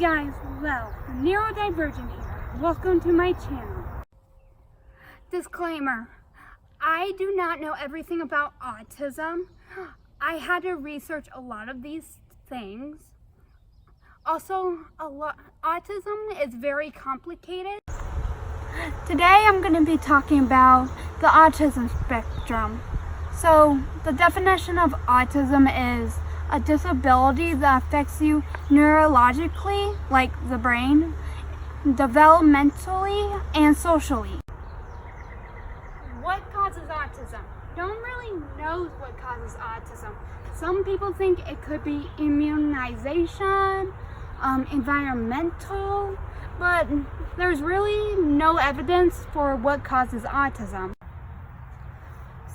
guys, well, neurodivergent here. Welcome to my channel. Disclaimer, I do not know everything about autism. I had to research a lot of these things. Also, autism is very complicated. Today I'm going to be talking about the autism spectrum. So, the definition of autism is a disability that affects you neurologically, like the brain, developmentally, and socially. What causes autism? No one really knows what causes autism. Some people think it could be immunization, environmental, but there's really no evidence for what causes autism.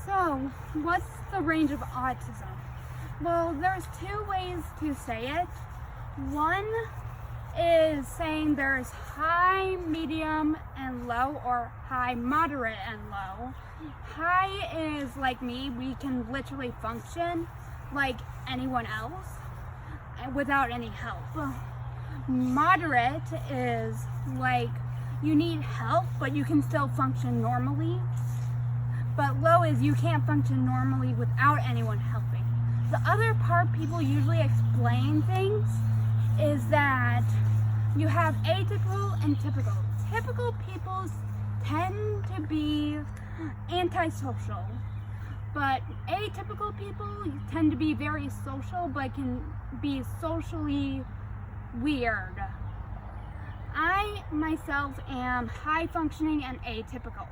So, what's the range of autism? Well, there's two ways to say it. One is saying there's high, medium, and low, or high, moderate, and low. High is like me, we can literally function like anyone else without any help. Moderate is like you need help, but you can still function normally. But low is you can't function normally without anyone helping. The other part people usually explain things is that you have atypical and typical. Typical people tend to be antisocial, but atypical people tend to be very social but can be socially weird. I myself am high functioning and atypical.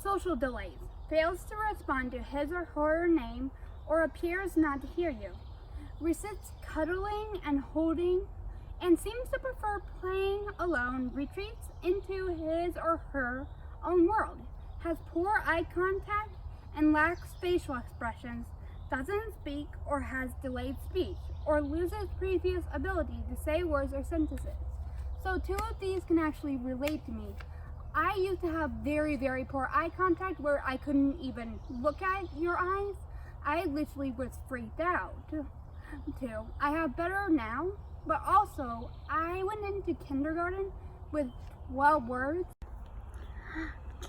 Social delays. Fails to respond to his or her name or appears not to hear you. Resists cuddling and holding and seems to prefer playing alone. Retreats into his or her own world. Has poor eye contact and lacks facial expressions. Doesn't speak or has delayed speech or loses previous ability to say words or sentences. So two of these can actually relate to me. I used to have very, very poor eye contact where I couldn't even look at your eyes. I literally was freaked out too. I have better now, but also I went into kindergarten with 12 words.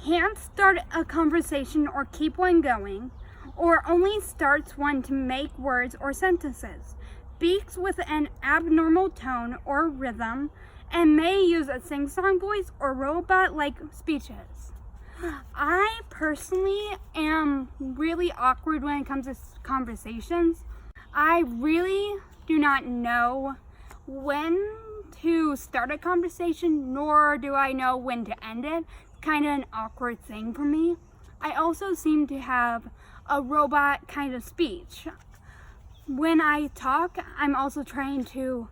Can't start a conversation or keep one going, or only starts one to make words or sentences. Speaks with an abnormal tone or rhythm, and may use a sing-song voice or robot-like speeches. I personally am really awkward when it comes to conversations. I really do not know when to start a conversation, nor do I know when to end it. It's kind of an awkward thing for me. I also seem to have a robot kind of speech. When I talk, I'm also trying to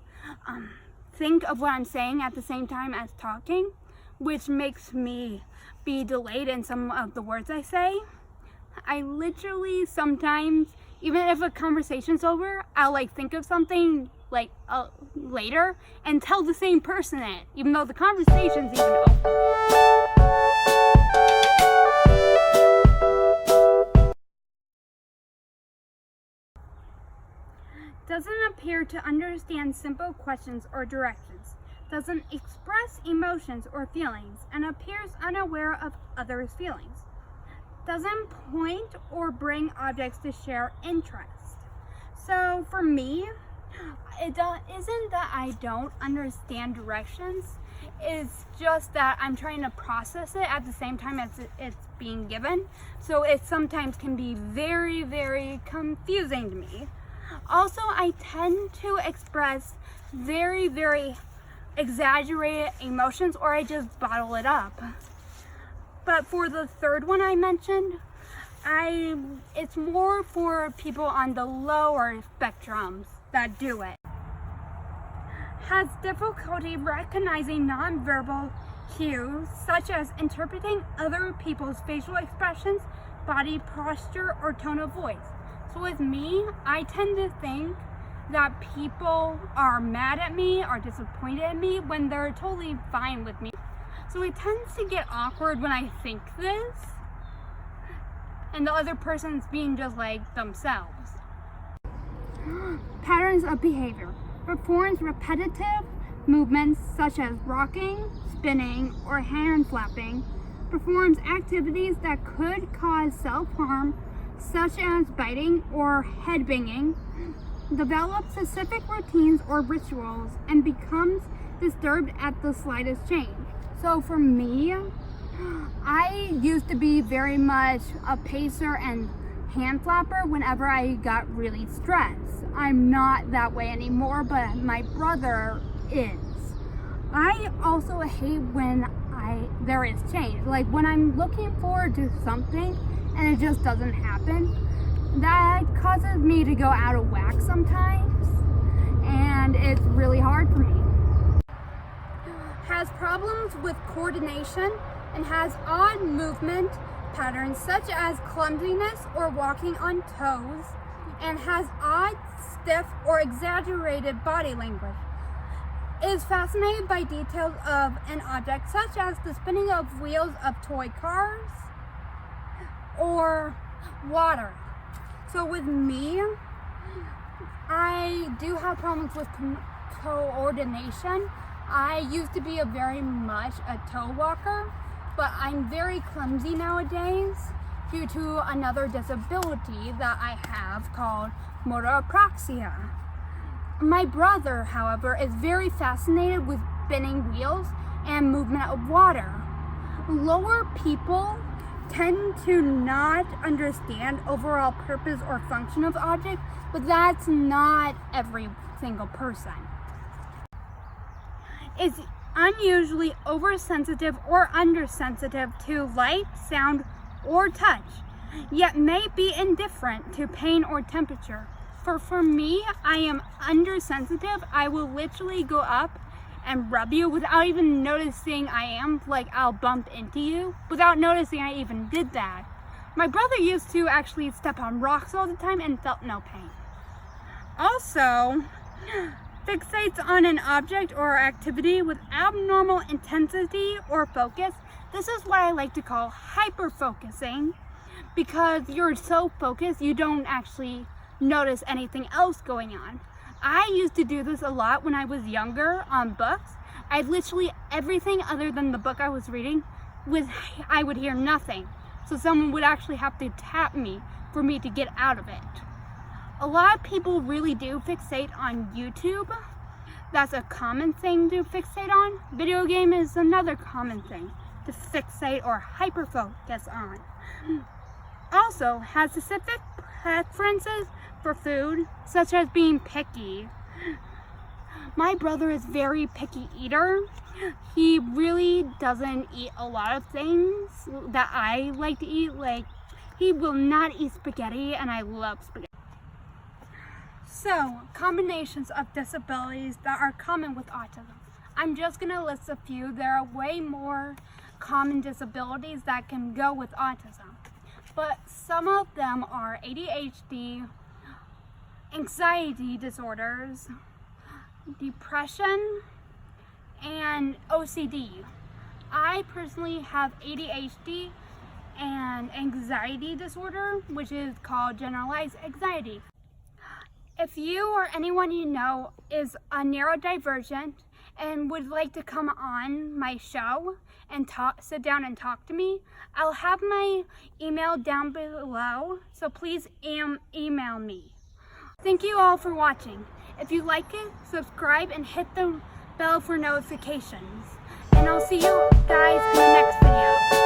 think of what I'm saying at the same time as talking, which makes me be delayed in some of the words I say. I literally sometimes, even if a conversation's over, I'll think of something later and tell the same person it, even though the conversation's even over. Doesn't appear to understand simple questions or directions, doesn't express emotions or feelings, and appears unaware of others' feelings. Doesn't point or bring objects to share interest. So for me, it isn't that I don't understand directions, it's just that I'm trying to process it at the same time as it's being given. So it sometimes can be very, very confusing to me. Also, I tend to express very, very exaggerated emotions, or I just bottle it up. But for the third one I mentioned, it's more for people on the lower spectrums that do it. Has difficulty recognizing nonverbal cues, such as interpreting other people's facial expressions, body posture, or tone of voice. So with me, I tend to think that people are mad at me or disappointed in me when they're totally fine with me. So it tends to get awkward when I think this. and the other person's being just like themselves. Patterns of behavior. Performs repetitive movements such as rocking, spinning, or hand flapping. Performs activities that could cause self-harm, such as biting or headbanging. Develops specific routines or rituals and becomes disturbed at the slightest change. So for me, I used to be very much a pacer and hand flapper whenever I got really stressed. I'm not that way anymore, but my brother is. I also hate when there is change. Like when I'm looking forward to something and it just doesn't happen, that causes me to go out of whack sometimes, and it's really hard for me. Has problems with coordination and has odd movement patterns such as clumsiness or walking on toes, and has odd, stiff, or exaggerated body language. Is fascinated by details of an object such as the spinning of wheels of toy cars or water. So with me, I do have problems with coordination. I used to be very much a toe walker, but I'm very clumsy nowadays due to another disability that I have called motor apraxia. My brother, however, is very fascinated with spinning wheels and movement of water. Lower people tend to not understand overall purpose or function of objects, but that's not every single person. Is unusually oversensitive or undersensitive to light, sound, or touch, yet may be indifferent to pain or temperature. For me, I am undersensitive. I will literally go up and rub you without even noticing I am. Like, I'll bump into you without noticing I even did that. My brother used to actually step on rocks all the time and felt no pain. Also, fixates on an object or activity with abnormal intensity or focus. This is what I like to call hyper-focusing, because you're so focused you don't actually notice anything else going on. I used to do this a lot when I was younger on books. I literally, everything other than the book I was reading, I would hear nothing. So someone would actually have to tap me for me to get out of it. A lot of people really do fixate on YouTube. That's a common thing to fixate on. Video game is another common thing to fixate or hyper-focus on. Also has specific preferences for food, such as being picky. My brother is very picky eater. He really doesn't eat a lot of things that I like to eat. Like, he will not eat spaghetti, and I love spaghetti. So, combinations of disabilities that are common with autism. I'm just gonna list a few. There are way more common disabilities that can go with autism, but some of them are ADHD, anxiety disorders, depression, and OCD. I personally have ADHD and anxiety disorder, which is called generalized anxiety. If you or anyone you know is a neurodivergent and would like to come on my show and sit down and talk to me, I'll have my email down below, so please email me. Thank you all for watching. If you like it, subscribe and hit the bell for notifications. And I'll see you guys in the next video.